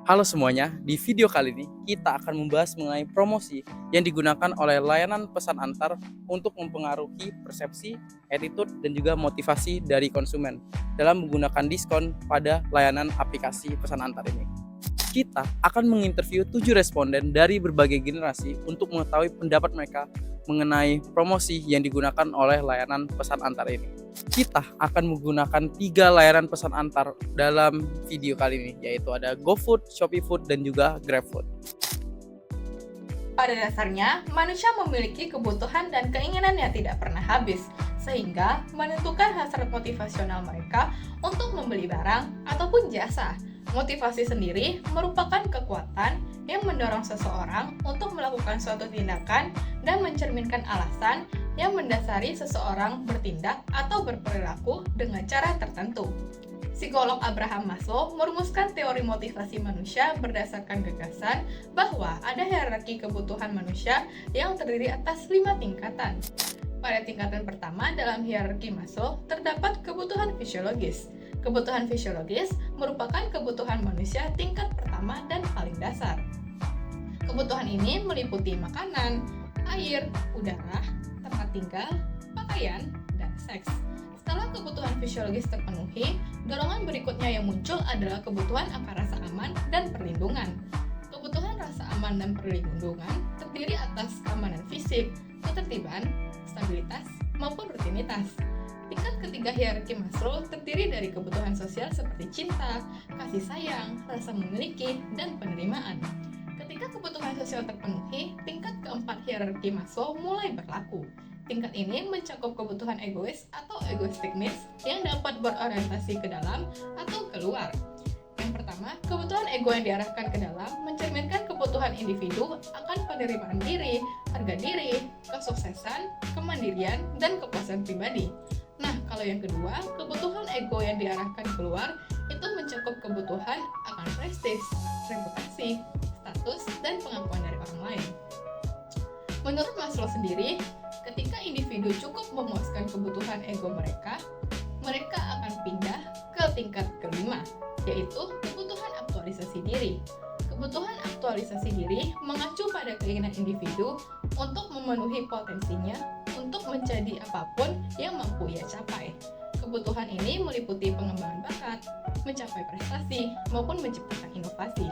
Halo semuanya, di video kali ini kita akan membahas mengenai promosi yang digunakan oleh layanan pesan antar untuk mempengaruhi persepsi, attitude, dan juga motivasi dari konsumen dalam menggunakan diskon pada layanan aplikasi pesan antar ini. Kita akan menginterview 7 responden dari berbagai generasi untuk mengetahui pendapat mereka mengenai promosi yang digunakan oleh layanan pesan antar ini. Kita akan menggunakan 3 layanan pesan antar dalam video kali ini, yaitu ada GoFood, ShopeeFood, dan juga GrabFood. Pada dasarnya, manusia memiliki kebutuhan dan keinginan yang tidak pernah habis, sehingga menentukan hasrat motivasional mereka untuk membeli barang ataupun jasa. Motivasi sendiri merupakan kekuatan yang mendorong seseorang untuk melakukan suatu tindakan dan mencerminkan alasan yang mendasari seseorang bertindak atau berperilaku dengan cara tertentu. Psikolog Abraham Maslow merumuskan teori motivasi manusia berdasarkan gagasan bahwa ada hierarki kebutuhan manusia yang terdiri atas 5 tingkatan. Pada tingkatan pertama dalam hierarki Maslow terdapat kebutuhan fisiologis. Kebutuhan fisiologis merupakan kebutuhan manusia tingkat pertama dan paling dasar. Kebutuhan ini meliputi makanan, air, udara, tempat tinggal, pakaian, dan seks. Setelah kebutuhan fisiologis terpenuhi, dorongan berikutnya yang muncul adalah kebutuhan akan rasa aman dan perlindungan. Kebutuhan rasa aman dan perlindungan terdiri atas keamanan fisik, ketertiban, stabilitas, maupun rutinitas. Tingkat ketiga hierarki Maslow terdiri dari kebutuhan sosial seperti cinta, kasih sayang, rasa memiliki, dan penerimaan. Ketika kebutuhan sosial terpenuhi, tingkat keempat hierarki Maslow mulai berlaku. Tingkat ini mencakup kebutuhan egois atau egoistic needs yang dapat berorientasi ke dalam atau keluar. Yang pertama, kebutuhan ego yang diarahkan ke dalam mencerminkan kebutuhan individu akan penerimaan diri, harga diri, kesuksesan, kemandirian, dan kepuasan pribadi. Nah, kalau yang kedua, kebutuhan ego yang diarahkan keluar itu mencakup kebutuhan akan prestis, reputasi, status, dan pengakuan dari orang lain. Menurut Maslow sendiri, ketika individu cukup memuaskan kebutuhan ego mereka akan pindah ke tingkat kelima, yaitu kebutuhan aktualisasi diri. Kebutuhan aktualisasi diri mengacu pada keinginan individu untuk memenuhi potensinya untuk menjadi apapun yang mampu ia capai. Kebutuhan ini meliputi pengembangan bakat, mencapai prestasi, maupun menciptakan inovasi.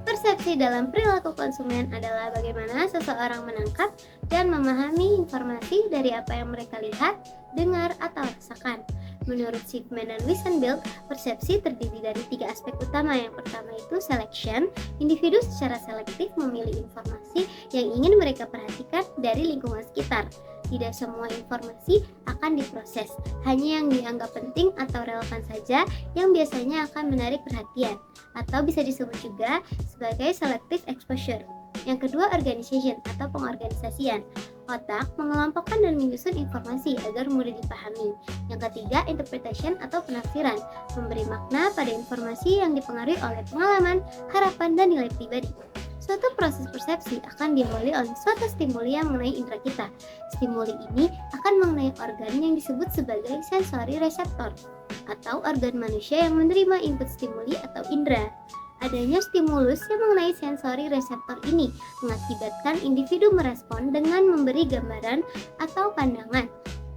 Persepsi dalam perilaku konsumen adalah bagaimana seseorang menangkap dan memahami informasi dari apa yang mereka lihat, dengar, atau rasakan. Menurut Sigman dan Wiesenbild, persepsi terdiri dari 3 aspek utama. Yang pertama itu selection. Individu secara selektif memilih informasi yang ingin mereka perhatikan dari lingkungan sekitar. Tidak semua informasi akan diproses, hanya yang dianggap penting atau relevan saja yang biasanya akan menarik perhatian, atau bisa disebut juga sebagai selective exposure. Yang kedua, organization atau pengorganisasian. Otak mengelompokkan dan menyusun informasi agar mudah dipahami. Yang ketiga, interpretation atau penafsiran, memberi makna pada informasi yang dipengaruhi oleh pengalaman, harapan, dan nilai pribadi. Suatu proses persepsi akan dimulai oleh suatu stimuli yang mengenai indera kita. Stimuli ini akan mengenai organ yang disebut sebagai sensory receptor, atau organ manusia yang menerima input stimuli atau indera. Adanya stimulus yang mengenai sensori reseptor ini mengakibatkan individu merespon dengan memberi gambaran atau pandangan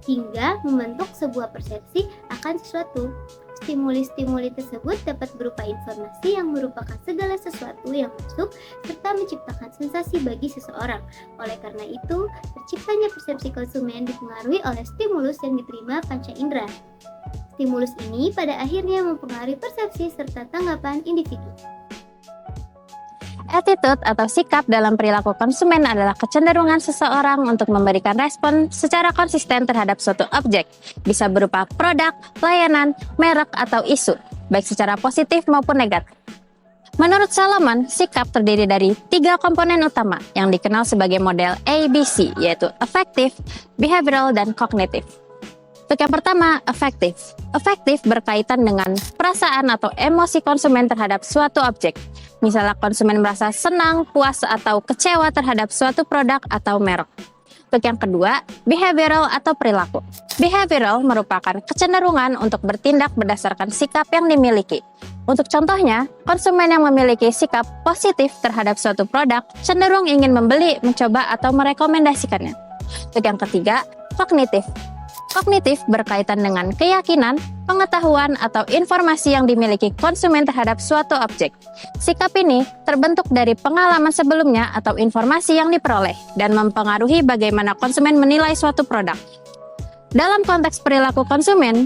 hingga membentuk sebuah persepsi akan sesuatu. Stimuli-stimuli tersebut dapat berupa informasi yang merupakan segala sesuatu yang masuk serta menciptakan sensasi bagi seseorang. Oleh karena itu, terciptanya persepsi konsumen dipengaruhi oleh stimulus yang diterima panca indera. Stimulus ini pada akhirnya mempengaruhi persepsi serta tanggapan individu. Attitude atau sikap dalam perilaku konsumen adalah kecenderungan seseorang untuk memberikan respon secara konsisten terhadap suatu objek, bisa berupa produk, layanan, merek, atau isu, baik secara positif maupun negatif. Menurut Salomon, sikap terdiri dari 3 komponen utama yang dikenal sebagai model ABC, yaitu affective, behavioral, dan cognitive. Untuk yang pertama, affective. Affective berkaitan dengan perasaan atau emosi konsumen terhadap suatu objek. Misalnya konsumen merasa senang, puas, atau kecewa terhadap suatu produk atau merek. Untuk yang kedua, behavioral atau perilaku. Behavioral merupakan kecenderungan untuk bertindak berdasarkan sikap yang dimiliki. Untuk contohnya, konsumen yang memiliki sikap positif terhadap suatu produk cenderung ingin membeli, mencoba, atau merekomendasikannya. Untuk yang ketiga, kognitif. Kognitif berkaitan dengan keyakinan, pengetahuan, atau informasi yang dimiliki konsumen terhadap suatu objek. Sikap ini terbentuk dari pengalaman sebelumnya atau informasi yang diperoleh dan mempengaruhi bagaimana konsumen menilai suatu produk. Dalam konteks perilaku konsumen,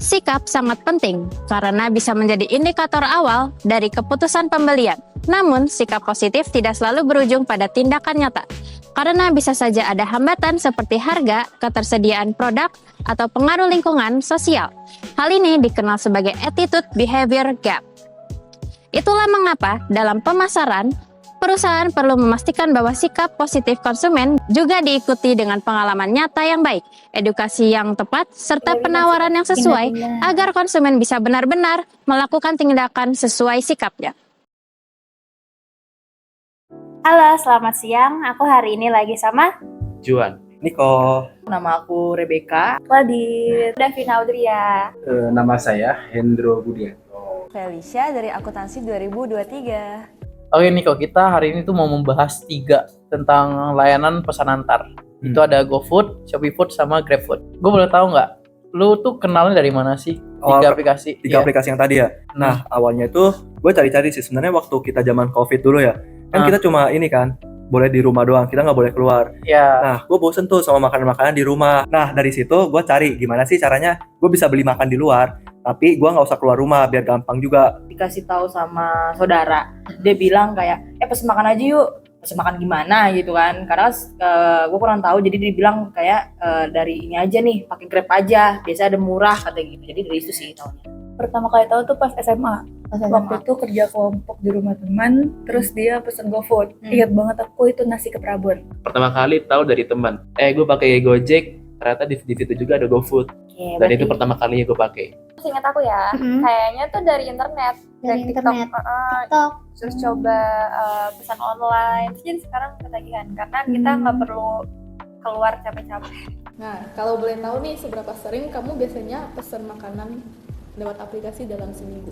sikap sangat penting karena bisa menjadi indikator awal dari keputusan pembelian. Namun, sikap positif tidak selalu berujung pada tindakan nyata, karena bisa saja ada hambatan seperti harga, ketersediaan produk, atau pengaruh lingkungan sosial. Hal ini dikenal sebagai attitude behavior gap. Itulah mengapa dalam pemasaran, perusahaan perlu memastikan bahwa sikap positif konsumen juga diikuti dengan pengalaman nyata yang baik, edukasi yang tepat, serta penawaran yang sesuai agar konsumen bisa benar-benar melakukan tindakan sesuai sikapnya. Halo, selamat siang. Aku hari ini lagi sama Juan. Niko, Nama aku Rebecca. Wadid, Davina Audria. nama saya Hendro Budianto. Felicia dari Akuntansi 2023. Oke Niko, kita hari ini tuh mau membahas 3 tentang layanan pesan antar. Itu ada GoFood, ShopeeFood, sama GrabFood. Gue boleh tahu nggak, lu tuh kenalnya dari mana sih? 3 aplikasi. Tiga aplikasi yang tadi ya. Nah, awalnya itu gue cari-cari sih. Sebenarnya waktu kita zaman COVID dulu ya, kan kita cuma ini kan, boleh di rumah doang, kita nggak boleh keluar. Ya. Nah, gue bosen tuh sama makanan-makanan di rumah. Nah, dari situ gue cari gimana sih caranya gue bisa beli makan di luar, tapi gue nggak usah keluar rumah biar gampang juga. Dikasih tahu sama saudara, dia bilang kayak, pesen makan aja yuk. Pesen makan gimana gitu kan? Karena gue kurang tahu, jadi dia bilang kayak dari ini aja nih, pakai Grab aja. Biasanya ada murah kata gitu. Jadi dari itu sih tahunya. Pertama kali tahu tuh pas SMA. Waktu itu kerja kelompok di rumah teman, terus dia pesen GoFood. Ingat banget aku itu nasi keprabon. Pertama kali tahu dari teman. Gue pakai Gojek, ternyata di situ juga ada GoFood. Oke, Dan itu pertama kalinya gue pakai. ingat aku ya, kayaknya tuh dari internet. Dari internet. TikTok. Terus coba pesan online. Terus jadi sekarang ketagihan karena kita nggak perlu keluar capek-capek. Nah, kalau boleh tahu nih, seberapa sering kamu biasanya pesan makanan lewat aplikasi dalam seminggu?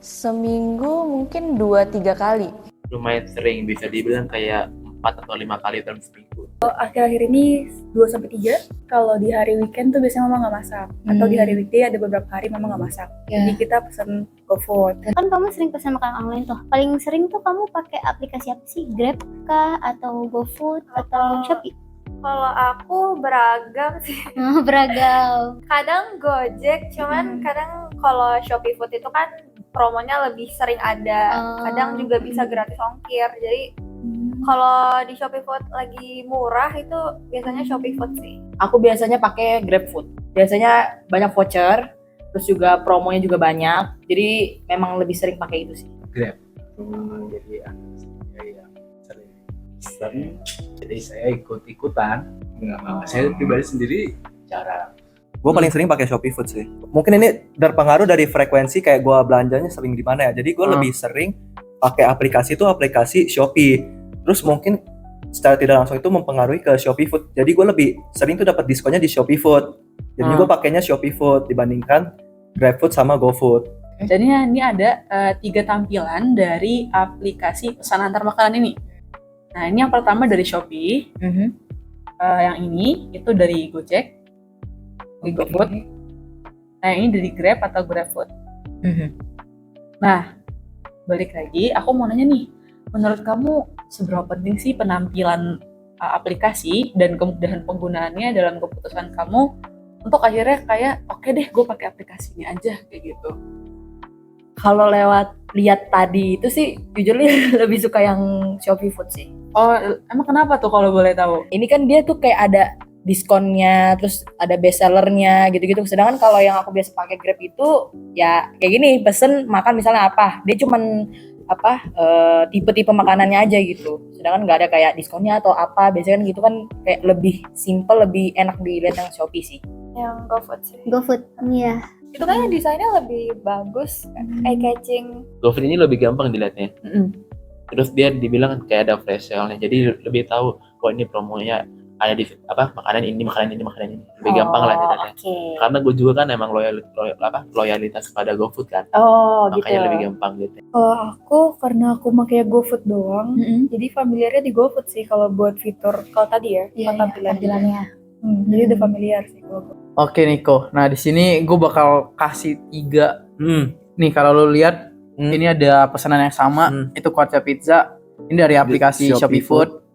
Seminggu mungkin 2-3 kali. Lumayan sering, bisa dibilang kayak 4 atau 5 kali dalam seminggu. Akhir-akhir ini 2-3. Kalau di hari weekend tuh biasanya mama nggak masak. Atau di hari weekday ada beberapa hari mama nggak masak. Jadi kita pesen GoFood. Kan kamu sering pesan makanan online tuh. Paling sering tuh kamu pakai aplikasi apa sih? Grab kah atau GoFood atau Shopee? Kalau aku beragam sih. Oh, beragam. Kadang Gojek, cuman kadang kalau Shopee Food itu kan promonya lebih sering ada. Kadang juga bisa gratis ongkir. Jadi kalau di Shopee Food lagi murah itu biasanya Shopee Food sih. Aku biasanya pakai GrabFood. Biasanya banyak voucher, terus juga promonya juga banyak. Jadi memang lebih sering pakai itu sih. Grab. Jadi saya yang sering pesen, jadi saya ikut-ikutan. Saya pribadi sendiri jarang. Gue paling sering pakai Shopee Food sih. Mungkin ini berpengaruh dari frekuensi kayak gue belanjanya sering di mana ya. Jadi gue lebih sering pakai aplikasi itu aplikasi Shopee. Terus mungkin secara tidak langsung itu mempengaruhi ke Shopee Food. Jadi gue lebih sering tuh dapat diskonnya di Shopee Food. Jadi gue pakainya Shopee Food dibandingkan GrabFood sama GoFood. Jadi ini ada 3 tampilan dari aplikasi pesan antar makanan ini. Nah, ini yang pertama dari Shopee. Yang ini itu dari Gojek, dari GoFood. Nah, yang ini dari Grab atau GrabFood. Nah, balik lagi, aku mau nanya nih, menurut kamu seberapa penting sih penampilan aplikasi dan kemudahan penggunaannya dalam keputusan kamu untuk akhirnya kayak oke deh gue pakai aplikasi ini aja kayak gitu? Kalau lewat lihat tadi itu sih jujur lebih suka yang Shopee Food sih. Oh, emang kenapa tuh kalau boleh tahu? Ini kan dia tuh kayak ada diskonnya, terus ada best sellernya gitu-gitu. Sedangkan kalau yang aku biasa pakai Grab itu ya kayak gini, pesen makan misalnya apa, dia cuman tipe-tipe makanannya aja gitu. Sedangkan nggak ada kayak diskonnya atau apa. Biasanya kan gitu kan kayak lebih simple, lebih enak dilihat yang Shopee sih. Yang GoFood sih. GoFood, iya. Itu kan desainnya lebih bagus, eye-catching. GoFood ini lebih gampang dilihatnya. Terus dia dibilang kayak ada flash sale-nya, jadi lebih tahu kok ini promonya ada di makanan ini lebih gampang lah gitu. Oke. Karena gue juga kan emang loyalitas pada GoFood kan, Oh, makanya gitu. lebih gampang gitu. Kalau aku karena aku pakai GoFood doang, jadi familiarnya di GoFood sih kalau buat fitur. Kalau tadi ya, tampilannya. Jadi udah familiar sih kalau GoFood. Oke Niko, nah di sini gue bakal kasih 3. Nih kalau lo lihat ini ada pesanan yang sama, itu Quarter Pizza. Ini dari aplikasi Shopee Food.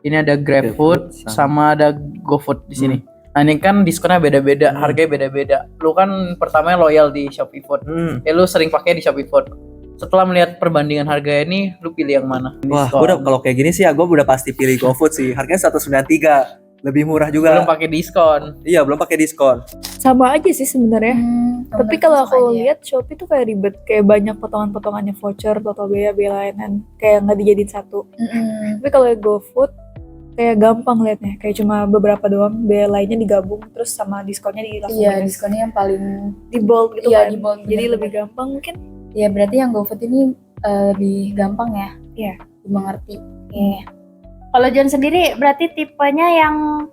Ini ada GrabFood sama ada GoFood di sini. Nah ini kan diskonnya beda-beda, harganya beda-beda. Lu kan pertamanya loyal di Shopee Food, lu sering pakai di Shopee Food. Setelah melihat perbandingan harga ini, lu pilih yang mana? Wah, gue udah kalau kayak gini sih ya gue udah pasti pilih GoFood sih. Harganya 193, lebih murah juga. Belum pakai diskon. Iya, belum pakai diskon. Sama aja sih sebenarnya. Tapi kalau aku lihat Shopee tuh kayak ribet, kayak banyak potongan-potongannya voucher, total biaya layanan, kayak nggak dijadiin satu. Tapi kalau GoFood kayak gampang liatnya, kayak cuma beberapa doang, biaya lainnya digabung, terus sama diskonnya langsung. Iya, diskonnya yang paling di bold gitu iya, kan. di bold, jadi bener-bener. lebih gampang mungkin. Ya berarti yang GoFood ini lebih gampang ya. Iya. Dimengerti. Oke. Kalau John sendiri berarti tipenya yang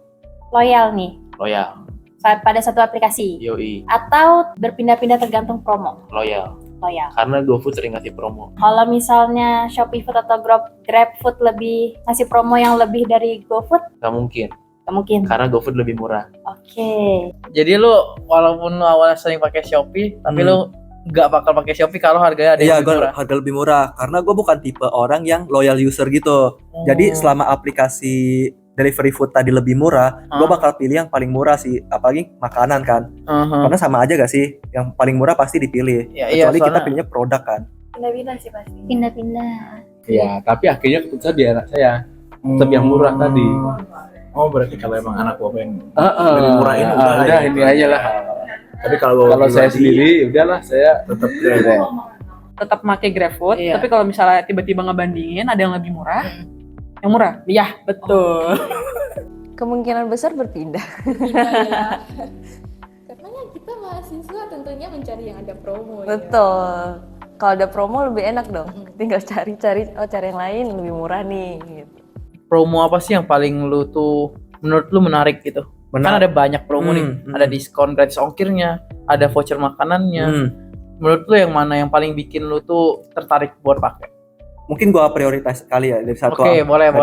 loyal nih Loyal, pada satu aplikasi yoi, atau berpindah-pindah tergantung promo? loyal. Loyal. Karena GoFood sering ngasih promo. Kalau misalnya Shopee Food atau GrabFood lebih ngasih promo yang lebih dari GoFood, Gak mungkin, nggak mungkin. karena GoFood lebih murah. Oke. Jadi lu walaupun lu awalnya sering pakai Shopee, tapi lu nggak bakal pakai Shopee kalau harganya ada Iya, yang lebih gue murah. harga lebih murah karena gue bukan tipe orang yang loyal user gitu. Jadi selama aplikasi delivery food tadi lebih murah, gue bakal pilih yang paling murah sih, apalagi makanan kan. Karena sama aja gak sih, yang paling murah pasti dipilih. Ya, iya, Kecuali kita soalnya- pilihnya produk kan. Pindah-pindah sih pasti. Pindah-pindah. Iya, tapi akhirnya keputusan di anak saya tetap yang murah tadi. Oh, berarti kalau emang anak gua pengen Lebih murah ini udah ini aja lah. Tapi kalau saya sendiri, udahlah saya tetap Tetap pakai GrabFood, Iya. tapi kalau misalnya tiba-tiba ngebandingin ada yang lebih murah, yang murah. Iya, betul. Kemungkinan besar berpindah. Karena ya kita mahasiswa tentunya mencari yang ada promo. Betul. Kalau ada promo lebih enak dong. Tinggal cari-cari, cari yang lain lebih murah nih. Gitu. Promo apa sih yang paling lu tuh menurut lu menarik gitu? Kan ada banyak promo nih, ada diskon gratis ongkirnya, ada voucher makanannya. Menurut lu yang mana yang paling bikin lu tuh tertarik buat pakai? Mungkin gua prioritas kali ya dari satu. Oke, boleh.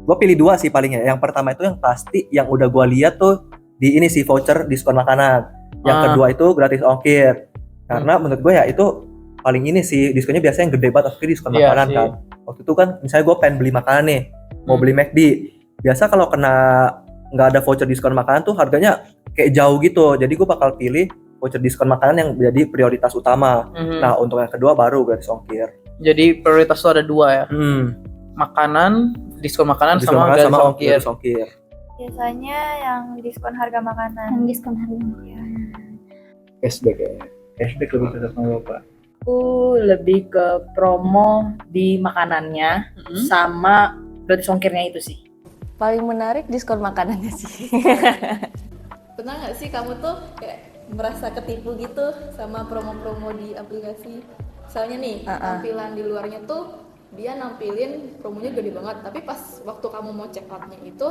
Gue pilih 2 sih palingnya. Yang pertama itu yang pasti yang udah gua lihat tuh di ini sih voucher diskon makanan. Yang kedua itu gratis ongkir. Karena menurut gue ya itu paling ini sih diskonnya biasanya yang gede banget, tapi diskon Iya makanan sih. kan. Waktu itu kan misalnya gue pengen beli makanan nih, mau beli McD. Biasa kalau kena nggak ada voucher diskon makanan tuh harganya kayak jauh gitu. Jadi gue bakal pilih voucher diskon makanan yang jadi prioritas utama. Nah untuk yang kedua baru gratis ongkir. Jadi prioritas tuh ada 2 ya. Makanan, diskon makanan Diskon sama makanan gratis sama ongkir. gratis ongkir. Biasanya yang diskon harga makanan. Yang diskon harga. cashback ya. Cashback lebih cocok sama Bapak. Aku lebih ke promo di makanannya sama gratis ongkirnya itu sih. Paling menarik diskon makanannya sih. Pernah nggak sih kamu tuh kayak merasa ketipu gitu sama promo-promo di aplikasi? Misalnya nih, tampilan di luarnya tuh dia nampilin promonya gede banget, tapi pas waktu kamu mau check outnya itu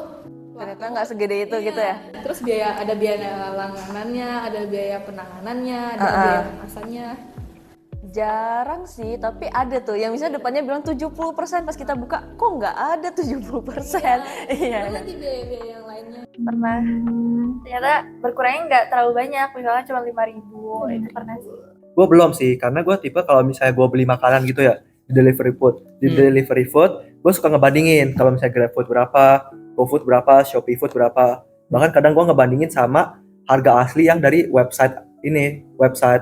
Ternyata nggak segede itu gitu ya. terus ada biaya langganannya, ada biaya penanganannya, ada biaya kemasannya. Jarang sih, tapi ada tuh yang misalnya depannya bilang 70%, pas kita buka kok nggak ada 70%. Iya. Nanti biaya-biaya yang lainnya. Pernah. Ternyata berkurangnya nggak terlalu banyak, misalnya cuma 5.000. Itu pernah sih. Gue belum sih, karena gue tipe kalau misalnya gue beli makanan gitu ya di delivery food, gue suka ngebandingin kalau misalnya GrabFood berapa, GoFood berapa, Shopee Food berapa. Bahkan kadang gue ngebandingin sama harga asli yang dari website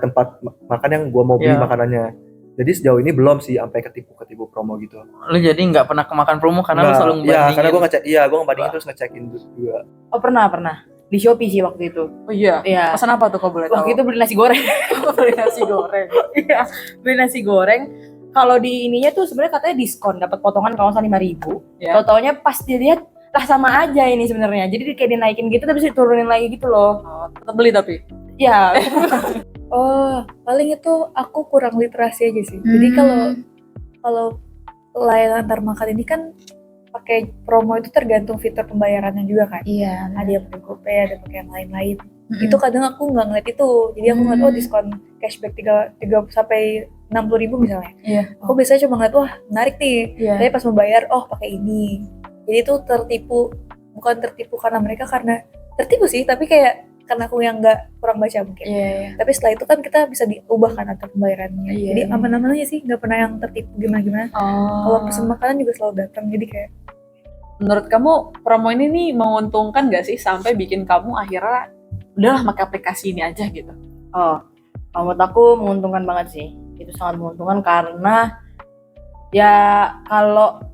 tempat makan yang gue mau beli makanannya. Jadi sejauh ini belum sih sampai ketipu promo gitu. Lu jadi nggak pernah kemakan promo karena lu selalu ngebandingin? Iya, karena gue ngebandingin terus ngecekin juga. Oh pernah. Di Shopee sih waktu itu. Oh iya. Iya. Pesan apa tuh kau boleh tahu? Waktu itu beli nasi goreng. beli nasi goreng. Iya, beli nasi goreng. Kalau di ininya tuh sebenarnya katanya diskon, dapat potongan kalau nggak salah 5.000. Ya. Tau-taunya pas dilihat lah sama aja ini sebenarnya. Jadi kayak dinaikin gitu tapi diturunin lagi gitu loh. Oh, tetap beli tapi. Ya. Oh, paling itu aku kurang literasi aja sih. Jadi kalau layanan antar makan ini kan pakai promo itu tergantung fitur pembayarannya juga kan. Iya. Ada yang pakai GoPay, ada pakai yang lain-lain. Itu kadang aku nggak ngeliat itu. Jadi aku ngeliat diskon cashback 3 sampai 60.000 misalnya. Iya. Aku biasanya cuma ngeliat wah menarik nih. Iya. Tapi pas membayar pakai ini. Jadi itu bukan tertipu karena mereka, karena tertipu sih, tapi kayak karena aku yang kurang baca mungkin. Iya. Tapi setelah itu kan kita bisa diubah kan antar pembayarannya. Iya. Jadi aman-aman aja sih, nggak pernah yang tertipu gimana-gimana. Kalau pesan makanan juga selalu datang, jadi kayak. Menurut kamu promo ini nih menguntungkan nggak sih sampai bikin kamu akhirnya udahlah pakai aplikasi ini aja gitu? Menurut aku menguntungkan banget sih. Itu sangat menguntungkan karena ya kalau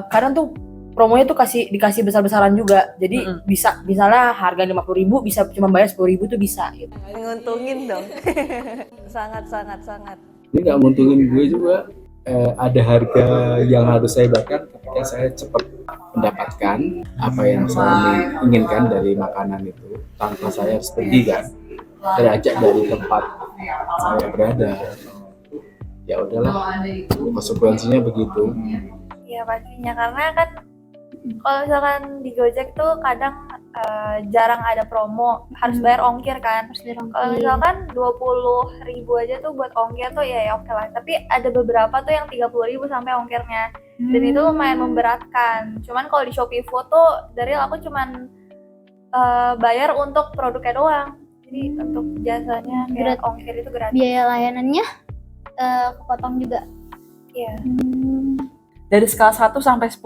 kadang tuh promonya tuh dikasih besar-besaran juga. Jadi bisa misalnya harga 50.000 bisa cuma bayar 10.000 tuh bisa gitu. Nguntungin dong. sangat. Ini nggak nguntungin gue juga. Ada harga yang harus saya bayar ketika saya cepat mendapatkan apa yang saya inginkan dari makanan itu tanpa saya harus pergi kan, terajak dari tempat saya berada. Ya udahlah, konsekuensinya begitu. Iya pastinya, karena kan kalau misalkan di Gojek tuh kadang jarang ada promo, harus bayar ongkir kan. Kalau misalkan 20.000 aja tuh buat ongkir tuh ya oke lah. Tapi ada beberapa tuh yang 30.000 sampai ongkirnya, dan itu lumayan memberatkan. Cuman kalau di Shopee Food tuh dari aku cuman bayar untuk produknya doang. Jadi untuk jasanya kayak ongkir itu gratis. Biaya layanannya kepotong juga. Iya. Dari skala 1 sampai 10,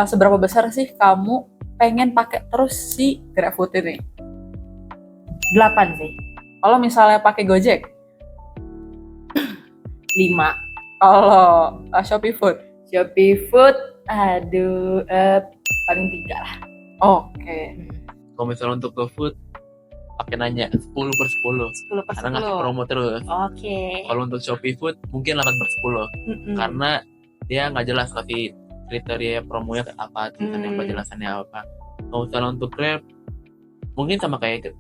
seberapa besar sih kamu pengen pakai terus si GrabFood ini? 8 sih. Kalau misalnya pakai Gojek? 5. Kalau Shopee Food? Shopee Food, paling 3 lah. Oke. Kalau misalnya untuk GoFood pakai nanya 10 per 10 karena ngasih promo terus. Oke. Kalau untuk Shopee Food mungkin 8 per 10 karena dia nggak jelas kasih kriteria promonya apa, tulisannya apa, jelasannya apa. Kalau misalnya untuk Grab mungkin sama kayak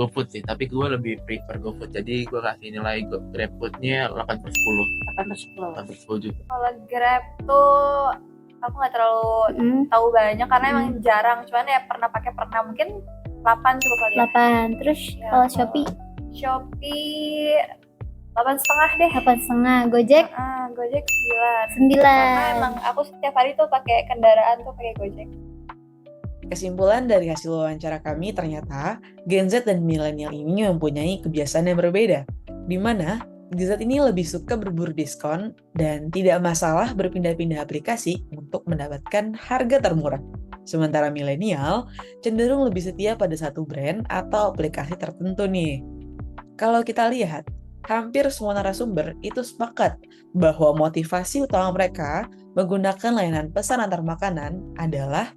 GoFood sih, tapi gue lebih prefer GoFood, jadi gue kasih nilai GrabFood-nya 8 per 10. 8 per 10 juga. Kalau Grab tuh aku nggak terlalu tahu banyak karena emang jarang, cuman ya pernah mungkin 8 cukup kali ya. 8. Terus Ya, kalau Shopee? Shopee 8,5 deh. 8,5. Gojek? Gojek 9. 9. Karena emang aku setiap hari tuh pakai kendaraan tuh pakai Gojek. Kesimpulan dari hasil wawancara kami ternyata Gen Z dan milenial ini mempunyai kebiasaan yang berbeda, di mana Gen Z ini lebih suka berburu diskon dan tidak masalah berpindah-pindah aplikasi untuk mendapatkan harga termurah. Sementara milenial cenderung lebih setia pada satu brand atau aplikasi tertentu nih. Kalau kita lihat, hampir semua narasumber itu sepakat bahwa motivasi utama mereka menggunakan layanan pesan antar makanan adalah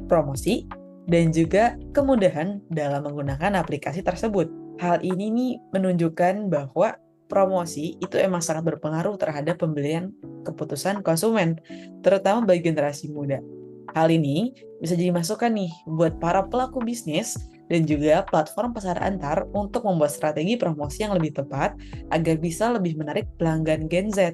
promosi dan juga kemudahan dalam menggunakan aplikasi tersebut. Hal ini nih menunjukkan bahwa promosi itu emang sangat berpengaruh terhadap pembelian keputusan konsumen, terutama bagi generasi muda. Hal ini bisa jadi masukan nih buat para pelaku bisnis dan juga platform pesan antar untuk membuat strategi promosi yang lebih tepat agar bisa lebih menarik pelanggan Gen Z.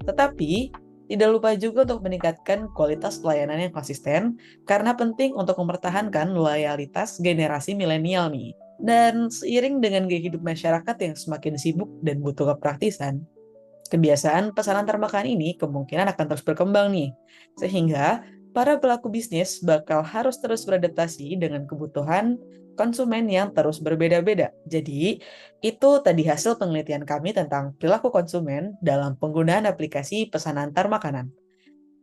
Tetapi, tidak lupa juga untuk meningkatkan kualitas pelayanan yang konsisten karena penting untuk mempertahankan loyalitas generasi milenial nih. Dan seiring dengan gaya hidup masyarakat yang semakin sibuk dan butuh kepraktisan, kebiasaan pesan antar makanan ini kemungkinan akan terus berkembang nih. Sehingga para pelaku bisnis bakal harus terus beradaptasi dengan kebutuhan konsumen yang terus berbeda-beda. Jadi, itu tadi hasil penelitian kami tentang perilaku konsumen dalam penggunaan aplikasi pesan antar makanan.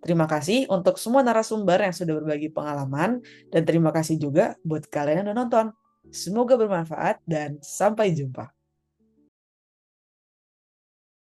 Terima kasih untuk semua narasumber yang sudah berbagi pengalaman, dan terima kasih juga buat kalian yang udah nonton. Semoga bermanfaat dan sampai jumpa.